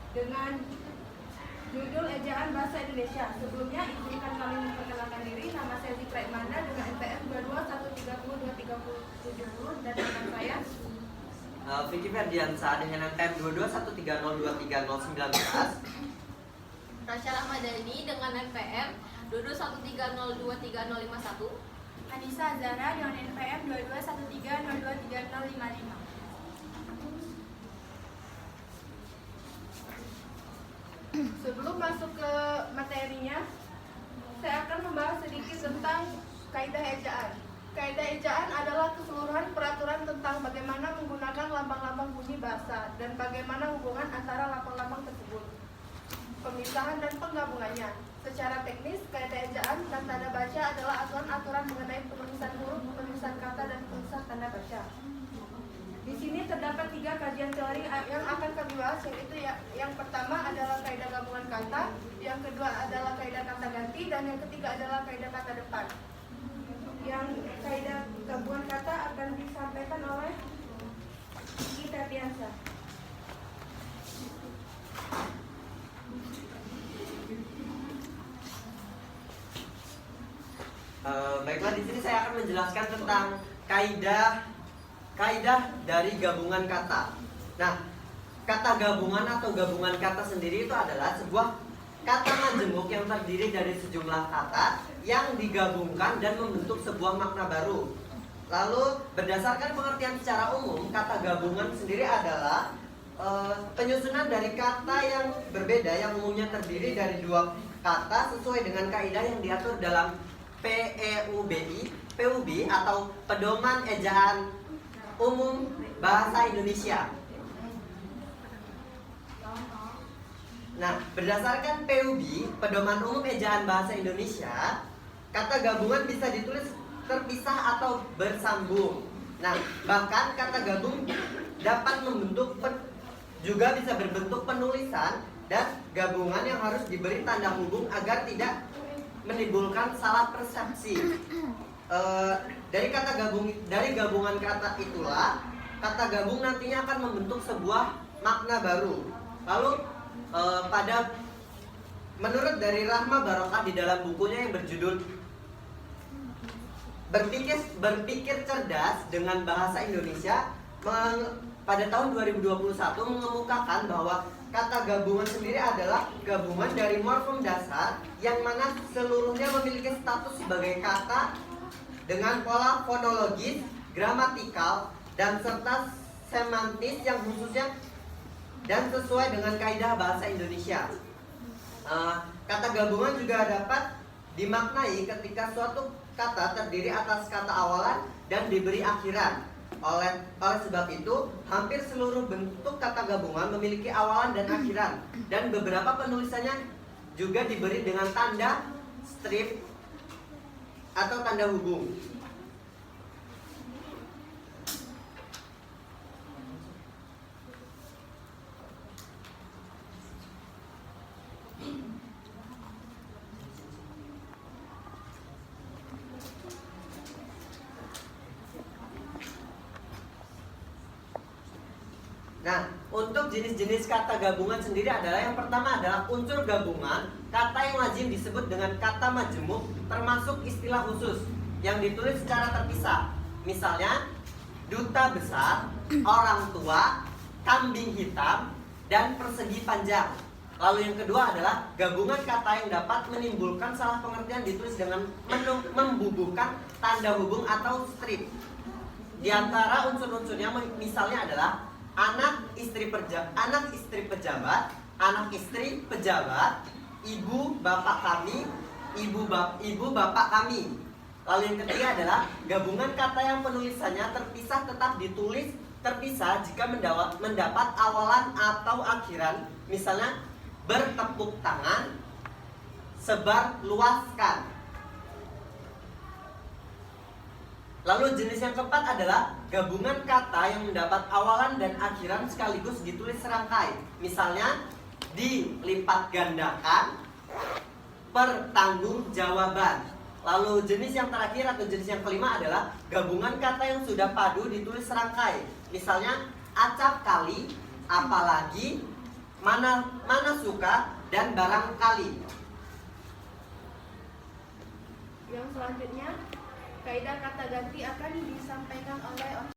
dengan judul Ejaan Bahasa Indonesia. Sebelumnya izinkan kami memperkenalkan diri. Nama saya Zikra Imanda dengan NPM 22130230 dan rekan saya Vicky Ferdiansa dengan NPM 2213023019. Rasya Rahmadani dengan NPM 2213023051. Anissa Azara dengan NPM 2213023055. Sebelum masuk ke materinya, saya akan membahas sedikit tentang kaidah ejaan. Kaidah ejaan adalah keseluruhan peraturan tentang bagaimana menggunakan lambang-lambang bunyi bahasa dan bagaimana hubungan antara lambang-lambang tersebut, pemisahan dan penggabungannya. Secara teknis, kaidah ejaan dan tanda baca adalah aturan-aturan mengenai penulisan huruf, penulisan kata, dan penulisan tanda baca. Di sini terdapat 3 kajian teori yang akan kami bahas, yaitu yang pertama adalah kaidah gabungan kata, yang kedua adalah kaidah kata ganti, dan yang ketiga adalah kaidah kata depan. Yang kaidah gabungan kata akan disampaikan oleh Vicky Ferdiansa. Baiklah, di sini saya akan menjelaskan tentang kaidah dari gabungan kata. Nah, kata gabungan atau gabungan kata sendiri itu adalah sebuah kata majemuk yang terdiri dari sejumlah kata yang digabungkan dan membentuk sebuah makna baru. Lalu, berdasarkan pengertian secara umum, kata gabungan sendiri adalah penyusunan dari kata yang berbeda yang umumnya terdiri dari 2 kata sesuai dengan kaidah yang diatur dalam PUB atau Pedoman Ejaan Umum Bahasa Indonesia. Nah, berdasarkan PUB, Pedoman Umum Ejaan Bahasa Indonesia, kata gabungan bisa ditulis terpisah atau bersambung. Nah, bahkan kata gabung dapat juga bisa berbentuk penulisan dan gabungan yang harus diberi tanda hubung agar tidak menimbulkan salah persepsi. Dari gabungan kata itulah kata gabung nantinya akan membentuk sebuah makna baru. Lalu menurut dari Rahma Barokah di dalam bukunya yang berjudul Berpikir Cerdas dengan Bahasa Indonesia pada tahun 2021 mengemukakan bahwa kata gabungan sendiri adalah gabungan dari morfem dasar yang mana seluruhnya memiliki status sebagai kata dengan pola fonologis, gramatikal, dan serta semantis yang khususnya dan sesuai dengan kaidah bahasa Indonesia. Kata gabungan juga dapat dimaknai ketika suatu kata terdiri atas kata awalan dan diberi akhiran. Oleh sebab itu, hampir seluruh bentuk kata gabungan memiliki awalan dan akhiran, dan beberapa penulisannya juga diberi dengan tanda strip atau tanda hubung. Nah, untuk jenis-jenis kata gabungan sendiri adalah yang pertama adalah unsur gabungan. Kata yang lazim disebut dengan kata majemuk, termasuk istilah khusus yang ditulis secara terpisah. Misalnya, duta besar, orang tua, kambing hitam, dan persegi panjang. Lalu yang kedua adalah gabungan kata yang dapat menimbulkan salah pengertian ditulis dengan membubuhkan tanda hubung atau strip. Di antara unsur-unsurnya misalnya adalah anak istri pejabat, anak istri pejabat, ibu bapak kami, ibu bapak kami. Lalu yang ketiga adalah gabungan kata yang penulisannya terpisah tetap ditulis terpisah jika mendapat awalan atau akhiran. Misalnya bertepuk tangan, sebar luaskan. Lalu jenis yang keempat adalah gabungan kata yang mendapat awalan dan akhiran sekaligus ditulis serangkai. Misalnya dilipat gandakan, pertanggungjawaban. Lalu jenis yang terakhir atau jenis yang kelima adalah gabungan kata yang sudah padu ditulis serangkai. Misalnya acap kali, apalagi, mana suka, dan barangkali. Yang selanjutnya, kaidah kata ganti akan disampaikan oleh